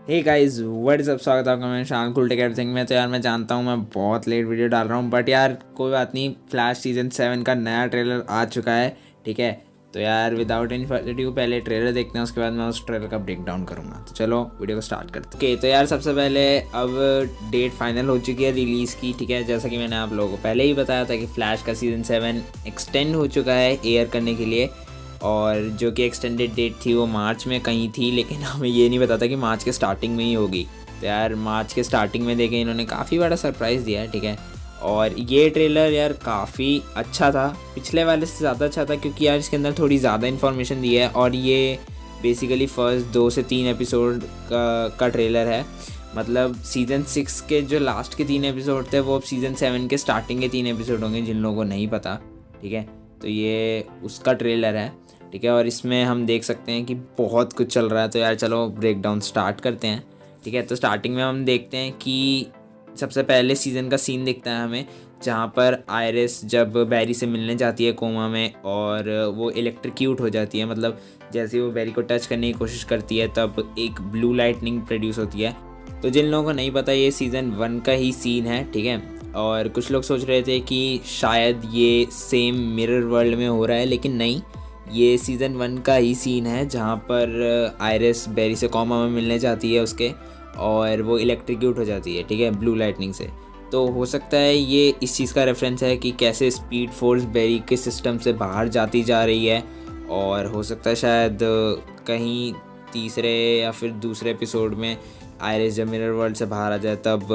Hey guys what is up, स्वागत है आपका मैं शान कुल टेक एवरीथिंग में। तो यार मैं जानता हूँ मैं बहुत लेट वीडियो डाल रहा हूँ, बट यार कोई बात नहीं। फ्लैश सीजन 7 का नया ट्रेलर आ चुका है, ठीक है। तो यार विदाउट एनी फर्दर ड्यू पहले ट्रेलर देखते हैं, उसके बाद मैं उस ट्रेलर का ब्रेक डाउन करूँगा। तो चलो वीडियो को स्टार्ट करते हैं। ओके, तो यार सबसे पहले अब डेट फाइनल हो चुकी है रिलीज़ की, ठीक है। जैसा कि मैंने आप लोगों को पहले ही बताया था कि फ्लैश का सीज़न 7 एक्सटेंड हो चुका है एयर करने के लिए, और जो कि एक्सटेंडेड डेट थी वो मार्च में कहीं थी, लेकिन हमें ये नहीं पता था कि मार्च के स्टार्टिंग में ही होगी। तो यार मार्च के स्टार्टिंग में देखें इन्होंने काफ़ी बड़ा सरप्राइज़ दिया है, ठीक है। और ये ट्रेलर यार काफ़ी अच्छा था, पिछले वाले से ज़्यादा अच्छा था, क्योंकि यार इसके अंदर थोड़ी ज़्यादा इन्फॉर्मेशन दी है। और ये बेसिकली फर्स्ट 2 से 3 एपिसोड का ट्रेलर है। मतलब सीज़न 6 के जो लास्ट के 3 एपिसोड थे वो अब सीज़न 7 के स्टार्टिंग के 3 एपिसोड होंगे, जिन लोगों को नहीं पता, ठीक है। तो ये उसका ट्रेलर है, ठीक है। और इसमें हम देख सकते हैं कि बहुत कुछ चल रहा है। तो यार चलो ब्रेक डाउन स्टार्ट करते हैं, ठीक है। तो स्टार्टिंग में हम देखते हैं कि सबसे पहले सीज़न का सीन दिखता है हमें, जहाँ पर आयरिस जब बैरी से मिलने जाती है कोमा में, और वो इलेक्ट्रिक्यूट हो जाती है। मतलब जैसे वो बैरी को टच करने की कोशिश करती है तब एक ब्लू लाइटनिंग प्रोड्यूस होती है। तो जिन लोगों को नहीं पता, ये सीज़न 1 का ही सीन है, ठीक है। और कुछ लोग सोच रहे थे कि शायद ये सेम मिरर वर्ल्ड में हो रहा है, लेकिन नहीं, ये सीज़न 1 का ही सीन है, जहाँ पर आयरिस बैरी से कॉमा में मिलने जाती है उसके, और वो इलेक्ट्रिक्यूट हो जाती है, ठीक है, ब्लू लाइटनिंग से। तो हो सकता है ये इस चीज़ का रेफरेंस है कि कैसे स्पीड फोर्स बैरी के सिस्टम से बाहर जाती जा रही है। और हो सकता है शायद कहीं तीसरे या फिर दूसरे एपिसोड में आयरिस जब मिरर वर्ल्ड से बाहर आ जाए तब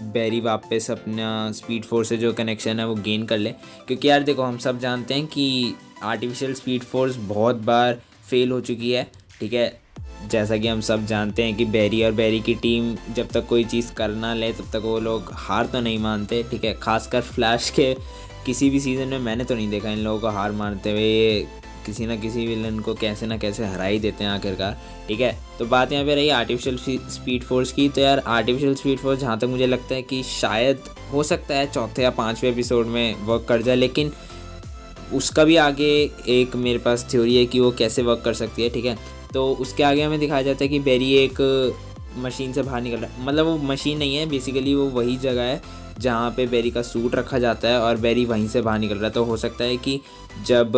बैरी वापस अपना स्पीड फोर्स से जो कनेक्शन है वो गेन कर ले। क्योंकि यार देखो, हम सब जानते हैं कि आर्टिफिशियल स्पीड फोर्स बहुत बार फेल हो चुकी है, ठीक है। जैसा कि हम सब जानते हैं कि बैरी और बैरी की टीम जब तक कोई चीज़ कर ना ले तब तक वो लोग हार तो नहीं मानते, ठीक है। खासकर फ्लैश के किसी भी सीज़न में मैंने तो नहीं देखा इन लोगों को हार मानते हुए। ये किसी ना किसी विलन को कैसे ना कैसे हरा ही देते हैं आखिरकार, ठीक है। तो बात यहाँ पे रही आर्टिफिशियल स्पीड फोर्स की। तो यार आर्टिफिशियल स्पीड फोर्स जहाँ तक मुझे लगता है कि शायद हो सकता है चौथे या 5वें एपिसोड में वर्क कर जाए, लेकिन उसका भी आगे एक मेरे पास थ्योरी है कि वो कैसे वर्क कर सकती है, ठीक है। तो उसके आगे हमें दिखाया जाता है कि बैरी एक मशीन से बाहर निकल रहा है। मतलब वो मशीन नहीं है, बेसिकली वो वही जगह है जहाँ पे बैरी का सूट रखा जाता है, और बैरी वहीं से बाहर निकल रहा है। तो हो सकता है कि जब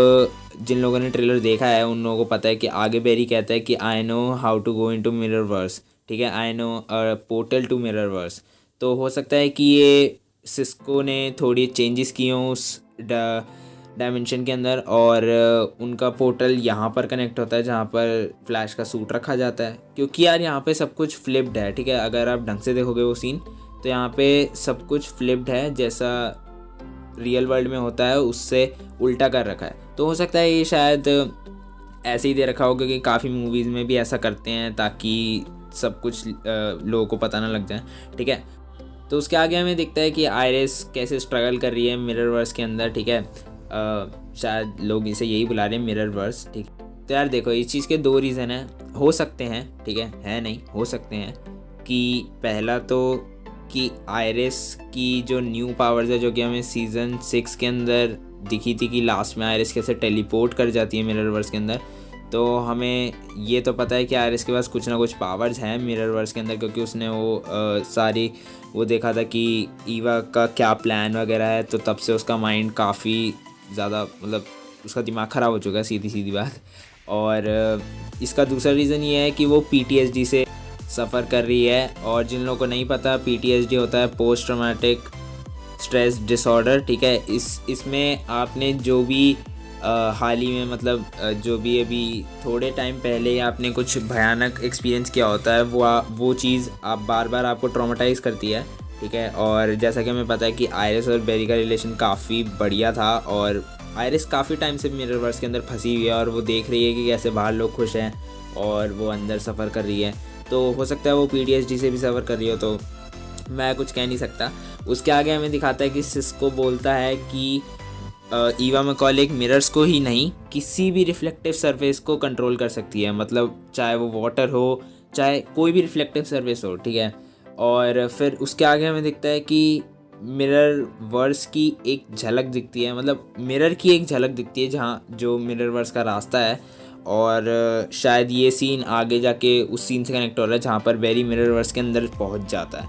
जिन लोगों ने ट्रेलर देखा है उन लोगों को पता है कि आगे बैरी कहता है कि I know how to go into mirror verse, ठीक है, I know portal to mirror verse. तो हो सकता है कि ये सिस्को ने थोड़ी चेंजेस किए हों उस डायमेंशन के अंदर, और उनका पोर्टल यहाँ पर कनेक्ट होता है जहाँ पर फ्लैश का सूट रखा जाता है। क्योंकि यार यहाँ पे सब कुछ फ्लिप्ड है, ठीक है। अगर आप ढंग से देखोगे वो सीन, तो यहाँ पे सब कुछ फ्लिप्ड है, जैसा रियल वर्ल्ड में होता है उससे उल्टा कर रखा है। तो हो सकता है ये शायद ऐसे ही दे रखा हो, क्योंकि काफ़ी मूवीज़ में भी ऐसा करते हैं ताकि सब कुछ लोगों को पता ना लग जाए, ठीक है। तो उसके आगे हमें दिखता है कि आयरिस कैसे स्ट्रगल कर रही है मिरर वर्स के अंदर, ठीक है। शायद लोग इसे यही बुला रहे हैं मिरर वर्स, ठीक। तो यार देखो, इस चीज़ के 2 रीज़न हैं, हो सकते हैं, ठीक है नहीं हो सकते हैं। कि पहला तो कि आयरिस की जो न्यू पावर्स है, जो कि हमें सीज़न 6 के अंदर दिखी थी कि लास्ट में आयरिस कैसे टेलीपोर्ट कर जाती है मिरर वर्स के अंदर। तो हमें ये तो पता है कि आयरिस के पास कुछ ना कुछ पावर्स हैं मिरर वर्स के अंदर, क्योंकि उसने वो सारी वो देखा था कि ईवा का क्या प्लान वगैरह है। तो तब से उसका माइंड काफ़ी ज़्यादा, मतलब उसका दिमाग ख़राब हो चुका है, सीधी सीधी बात। और इसका दूसरा रीज़न ये है कि वो PTSD से सफ़र कर रही है। और जिन लोगों को नहीं पता, PTSD होता है पोस्ट ट्रॉमेटिक स्ट्रेस डिसऑर्डर, ठीक है। इसमें आपने जो भी हाल ही में, मतलब जो भी अभी थोड़े टाइम पहले ही आपने कुछ भयानक एक्सपीरियंस किया होता है, वो चीज़ आप बार बार आपको ट्रॉमेटाइज़ करती है, ठीक है। और जैसा कि हमें पता है कि आयरिस और बैरी का रिलेशन काफ़ी बढ़िया था, और आयरिस काफ़ी टाइम से मिरर वर्स के अंदर फंसी हुई है, और वो देख रही है कि कैसे बाहर लोग खुश हैं और वो अंदर सफ़र कर रही है। तो हो सकता है वो PTSD से भी सफ़र कर रही हो, तो मैं कुछ कह नहीं सकता। उसके आगे हमें दिखाता है कि सिस्को बोलता है कि ईवा मैकॉले एक मिरर्स को ही नहीं, किसी भी रिफ्लेक्टिव सरफेस को कंट्रोल कर सकती है। मतलब चाहे वो वाटर हो, चाहे कोई भी रिफ्लेक्टिव सरफेस हो, ठीक है। और फिर उसके आगे हमें दिखता है कि मिरर वर्स की एक झलक दिखती है, मतलब मिरर की एक झलक दिखती है जहाँ जो मिरर वर्स का रास्ता है। और शायद ये सीन आगे जाके उस सीन से कनेक्ट हो रहा है जहाँ पर बैरी मिररवर्स के अंदर पहुँच जाता है,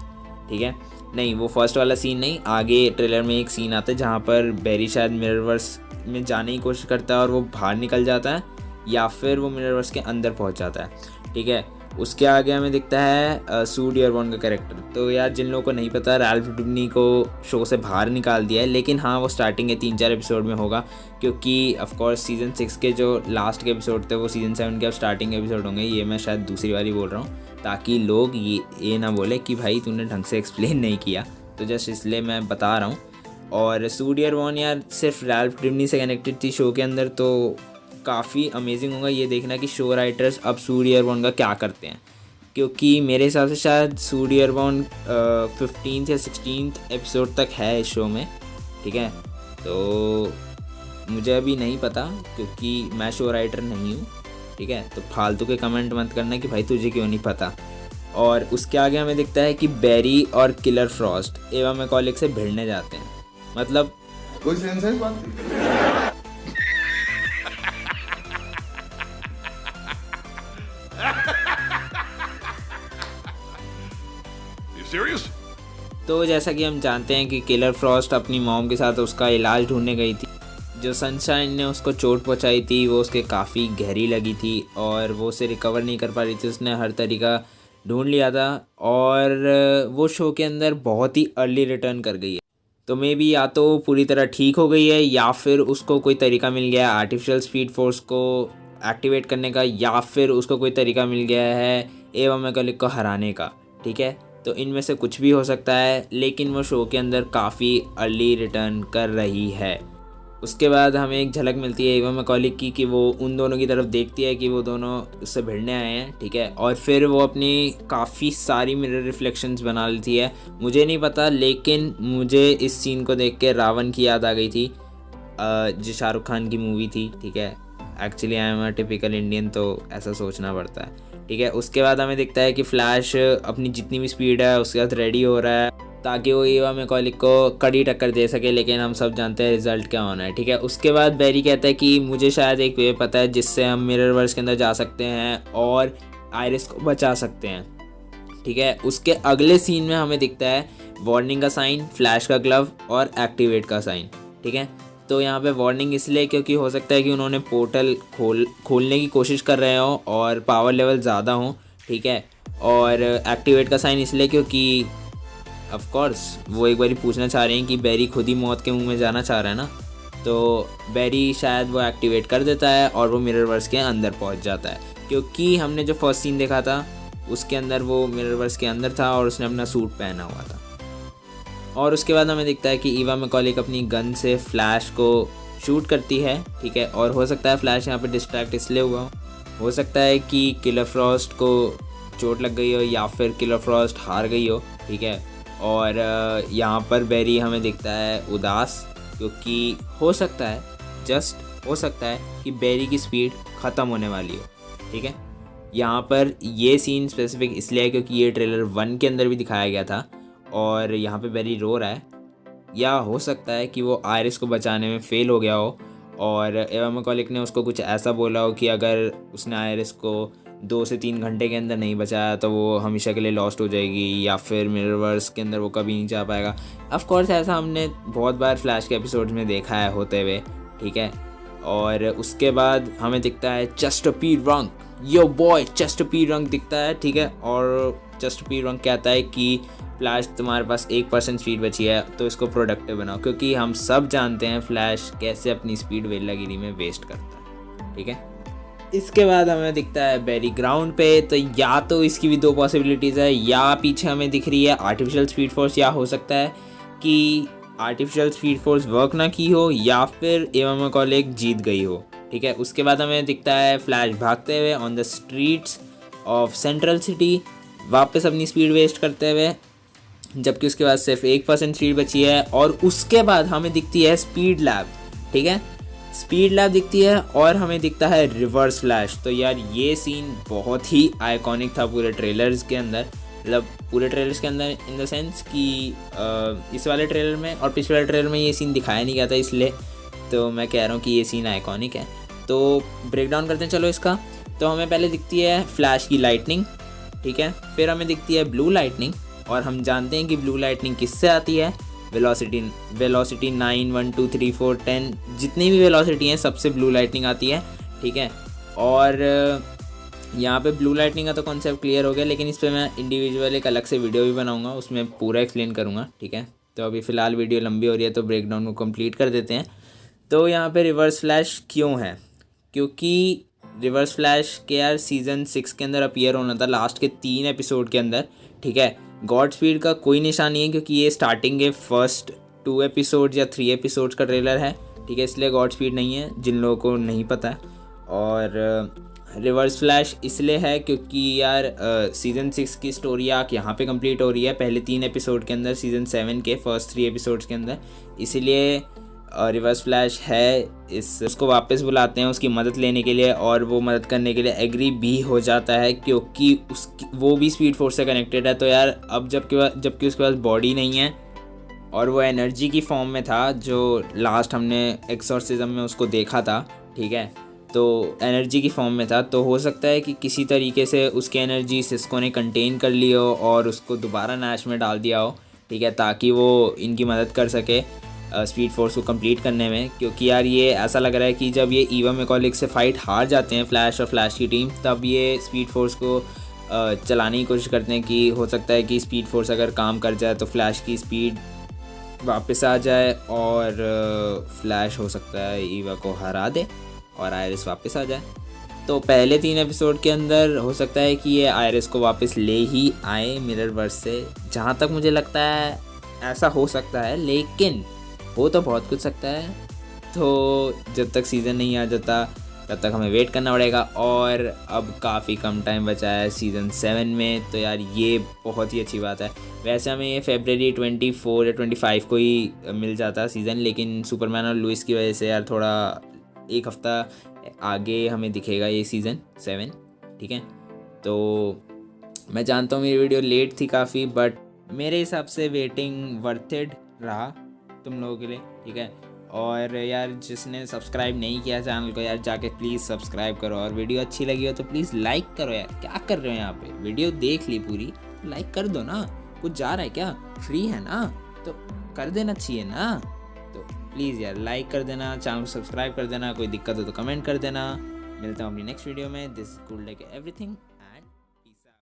ठीक है। नहीं, वो फर्स्ट वाला सीन नहीं, आगे ट्रेलर में एक सीन आता है जहाँ पर बैरी शायद मिररवर्स में जाने की कोशिश करता है और वो बाहर निकल जाता है, या फिर वो मिररवर्स के अंदर पहुँच जाता है, ठीक है। उसके आगे हमें दिखता है सू डियरबॉर्न का कैरेक्टर। तो यार जिन लोगों को नहीं पता, रैल्फ डिज्नी को शो से बाहर निकाल दिया है, लेकिन हाँ वो स्टार्टिंग के 3-4 एपिसोड में होगा, क्योंकि ऑफ कोर्स सीज़न 6 के जो लास्ट के एपिसोड थे वो सीज़न 7 के अब स्टार्टिंग एपिसोड होंगे। ये मैं शायद दूसरी बारी बोल रहा हूँ ताकि लोग ये ना बोले कि भाई तूने ढंग से एक्सप्लेन नहीं किया, तो जस्ट इसलिए मैं बता रहा हूँ। और सू डियरबॉर्न यार सिर्फ रैल्फ डिज्नी से कनेक्टेड थी शो के अंदर, तो काफ़ी अमेजिंग होगा ये देखना कि शो राइटर्स अब सू डियरबॉर्न का क्या करते हैं, क्योंकि मेरे हिसाब से शायद सू डियरबॉर्न 15th या 16th एपिसोड तक है इस शो में, ठीक है। तो मुझे अभी नहीं पता क्योंकि मैं शो राइटर नहीं हूँ, ठीक है। तो फालतू के कमेंट मत करना कि भाई तुझे क्यों नहीं पता। और उसके आगे हमें दिखता है कि बैरी और किलर फ्रॉस्ट एवा मैकॉले से भिड़ने जाते हैं, मतलब कोई सेंस है इस बात की? Serious? तो जैसा कि हम जानते हैं कि किलर फ्रॉस्ट अपनी मॉम के साथ उसका इलाज ढूंढने गई थी। जो सनशाइन ने उसको चोट पहुंचाई थी वो उसके काफ़ी गहरी लगी थी और वो उसे रिकवर नहीं कर पा रही थी। उसने हर तरीका ढूंढ लिया था और वो शो के अंदर बहुत ही अर्ली रिटर्न कर गई है। तो मे बी या तो पूरी तरह ठीक हो गई है या फिर उसको कोई तरीका मिल गया है आर्टिफिशियल स्पीड फोर्स को एक्टिवेट करने का, या फिर उसको कोई तरीका मिल गया है एवा मैकॉले को हराने का, ठीक है। तो इनमें से कुछ भी हो सकता है, लेकिन वो शो के अंदर काफ़ी अर्ली रिटर्न कर रही है। उसके बाद हमें एक झलक मिलती है एवा मैकॉले की कि वो उन दोनों की तरफ देखती है कि वो दोनों उससे भिड़ने आए हैं, ठीक है। और फिर वो अपनी काफ़ी सारी मिरर रिफ्लेक्शंस बना लेती है। मुझे नहीं पता, लेकिन मुझे इस सीन को देख के रावण की याद आ गई थी, जो शाहरुख खान की मूवी थी, ठीक है। Actually I am a typical Indian, तो ऐसा सोचना पड़ता है, ठीक है। उसके बाद हमें दिखता है कि फ्लैश अपनी जितनी भी स्पीड है उसके साथ रेडी हो रहा है ताकि वो एवा मैकॉले को कड़ी टक्कर दे सके, लेकिन हम सब जानते हैं रिजल्ट क्या होना है, ठीक है। उसके बाद बैरी कहता है कि मुझे शायद एक वे पता है जिससे हम मिररवर्स के अंदर जा सकते हैं और आयरिस को बचा सकते हैं, ठीक है। उसके अगले सीन में हमें दिखता है वार्निंग का साइन, फ्लैश का ग्लव और एक्टिवेट का साइन, ठीक है। तो यहाँ पे वार्निंग इसलिए क्योंकि हो सकता है कि उन्होंने पोर्टल खोलने की कोशिश कर रहे हो और पावर लेवल ज़्यादा हो, ठीक है। और एक्टिवेट का साइन इसलिए क्योंकि ऑफ कोर्स वो एक बारी पूछना चाह रहे हैं कि बैरी खुद ही मौत के मुंह में जाना चाह रहा है ना, तो बैरी शायद वो एक्टिवेट कर देता है और वो मिररवर्स के अंदर पहुंच जाता है, क्योंकि हमने जो फर्स्ट सीन देखा था उसके अंदर वो मिररवर्स के अंदर था और उसने अपना सूट पहना हुआ था। और उसके बाद हमें दिखता है कि एवा मैकॉले अपनी गन से फ्लैश को शूट करती है, ठीक है। और हो सकता है फ्लैश यहाँ पे डिस्ट्रैक्ट इसलिए हुआ हो सकता है कि किलर फ्रॉस्ट को चोट लग गई हो या फिर किलर फ्रॉस्ट हार गई हो, ठीक है। और यहाँ पर बैरी हमें दिखता है उदास, क्योंकि हो सकता है, जस्ट हो सकता है कि बैरी की स्पीड ख़त्म होने वाली हो, ठीक है। यहाँ पर ये सीन स्पेसिफिक इसलिए है क्योंकि ये ट्रेलर 1 के अंदर भी दिखाया गया था और यहाँ पे बैरी रो रहा है, या हो सकता है कि वो आयरिस को बचाने में फ़ेल हो गया हो और एवा मैकॉले ने उसको कुछ ऐसा बोला हो कि अगर उसने आयरिस को 2 से 3 घंटे के अंदर नहीं बचाया तो वो हमेशा के लिए लॉस्ट हो जाएगी, या फिर मिररवर्स के अंदर वो कभी नहीं जा पाएगा। ऑफ कोर्स ऐसा हमने बहुत बार फ्लैश के एपिसोड में देखा है होते हुए, ठीक है। और उसके बाद हमें दिखता है चेस्टर पी रंग, यो बॉय चेस्टर पी रंग दिखता है, ठीक है। और चेस्टर पी रंग कहता है कि फ्लैश तुम्हारे पास 1% स्पीड बची है तो इसको प्रोडक्टिव बनाओ, क्योंकि हम सब जानते हैं फ्लैश कैसे अपनी स्पीड वेलागिरी में वेस्ट करता है, ठीक है। इसके बाद हमें दिखता है बैरी ग्राउंड पे, तो या तो इसकी भी 2 पॉसिबिलिटीज़ है, या पीछे हमें दिख रही है आर्टिफिशियल स्पीड फोर्स, या हो सकता है कि आर्टिफिशियल स्पीड फोर्स वर्क ना की हो या फिर एवा मैकॉले जीत गई हो, ठीक है। उसके बाद हमें दिखता है फ्लैश भागते हुए on the streets of central city, वापस अपनी स्पीड वेस्ट करते हुए, जबकि उसके बाद सिर्फ 1% स्पीड बची है। और उसके बाद हमें दिखती है स्पीड लैब, ठीक है, स्पीड लैब दिखती है और हमें दिखता है रिवर्स फ्लैश। तो यार ये सीन बहुत ही आइकॉनिक था पूरे ट्रेलर्स के अंदर, मतलब पूरे ट्रेलर्स के अंदर इन द सेंस कि इस वाले ट्रेलर में और पिछले वाले ट्रेलर में ये सीन दिखाया नहीं गया था, इसलिए तो मैं कह रहा हूँ कि ये सीन आइकॉनिक है। तो ब्रेक डाउन करते हैं चलो इसका। तो हमें पहले दिखती है फ्लैश की लाइटनिंग, ठीक है, फिर हमें दिखती है ब्लू लाइटनिंग, और हम जानते हैं कि ब्लू लाइटनिंग किससे आती है, वेलोसिटी 9 1 2 3 4 10 जितनी भी वेलोसिटी हैं सबसे ब्लू लाइटनिंग आती है, ठीक है। और यहाँ पे ब्लू लाइटनिंग का तो कॉन्सेप्ट क्लियर हो गया, लेकिन इस पर मैं इंडिविजुअल एक अलग से वीडियो भी बनाऊंगा, उसमें पूरा एक्सप्लेन करूँगा, ठीक है। तो अभी फ़िलहाल वीडियो लंबी हो रही है तो ब्रेकडाउन को कंप्लीट कर देते हैं। तो यहाँ पे रिवर्स फ्लैश क्यों है, क्योंकि रिवर्स फ्लैश के यार सीज़न 6 के अंदर अपीयर होना था लास्ट के 3 एपिसोड के अंदर, ठीक है। गॉड स्पीड का कोई निशान नहीं है क्योंकि ये स्टार्टिंग के फर्स्ट 2 एपिसोड या 3 एपिसोड्स का ट्रेलर है, ठीक है, इसलिए गॉड स्पीड नहीं है जिन लोगों को नहीं पता है। और रिवर्स फ्लैश इसलिए है क्योंकि यार सीज़न 6 की स्टोरी आर्क यहाँ पे कंप्लीट हो रही है पहले 3 एपिसोड के अंदर, सीज़न 7 के फर्स्ट 3 एपिसोड्स के अंदर, इसीलिए रिवर्स फ्लैश है। उसको वापस बुलाते हैं उसकी मदद लेने के लिए, और वो मदद करने के लिए एग्री भी हो जाता है क्योंकि वो भी स्पीड फोर्स से कनेक्टेड है। तो यार अब जबकि उसके पास बॉडी नहीं है और वो एनर्जी की फॉर्म में था, जो लास्ट हमने एक्सॉर्सिज्म में उसको देखा था, ठीक है, तो एनर्जी की फॉर्म में था, तो हो सकता है कि किसी तरीके से उसकी एनर्जी सिस्को ने कंटेन कर ली हो और उसको दोबारा नैश में डाल दिया हो, ठीक है, ताकि वो इनकी मदद कर सके स्पीड फोर्स को कंप्लीट करने में। क्योंकि यार ये ऐसा लग रहा है कि जब ये ईवा मैकॉलिक से फाइट हार जाते हैं फ्लैश और फ्लैश की टीम, तब ये स्पीड फोर्स को चलाने की कोशिश करते हैं कि हो सकता है कि स्पीड फोर्स अगर काम कर जाए तो फ्लैश की स्पीड वापस आ जाए और फ्लैश हो सकता है ईवा को हरा दे और आयरिस वापस आ जाए। तो पहले 3 एपिसोड के अंदर हो सकता है कि ये आयरिस को वापस ले ही आए मिरर वर्स से, जहाँ तक मुझे लगता है ऐसा हो सकता है, लेकिन हो तो बहुत कुछ सकता है। तो जब तक सीज़न नहीं आ जाता तब तक हमें वेट करना पड़ेगा, और अब काफ़ी कम टाइम बचा है सीज़न 7 में, तो यार ये बहुत ही अच्छी बात है। वैसे हमें ये फरवरी 24 या 25 को ही मिल जाता सीज़न, लेकिन सुपरमैन और लुइस की वजह से यार थोड़ा एक हफ़्ता आगे हमें दिखेगा ये सीज़न 7, ठीक है। तो मैं जानता हूँ मेरी वीडियो लेट थी काफ़ी, बट मेरे हिसाब से वेटिंग वर्थेड रहा तुम लोगों के लिए, ठीक है। और यार जिसने सब्सक्राइब नहीं किया चैनल को, यार जाके प्लीज़ सब्सक्राइब करो, और वीडियो अच्छी लगी हो तो प्लीज़ लाइक करो। यार क्या कर रहे हो यहाँ पे, वीडियो देख ली पूरी, लाइक कर दो ना, कुछ जा रहा है क्या, फ्री है ना, तो कर देना चाहिए ना। तो प्लीज़ यार लाइक कर देना, चैनल को सब्सक्राइब कर देना, कोई दिक्कत हो तो कमेंट कर देना। मिलता हूँ अपनी नेक्स्ट वीडियो में। This cool like everything.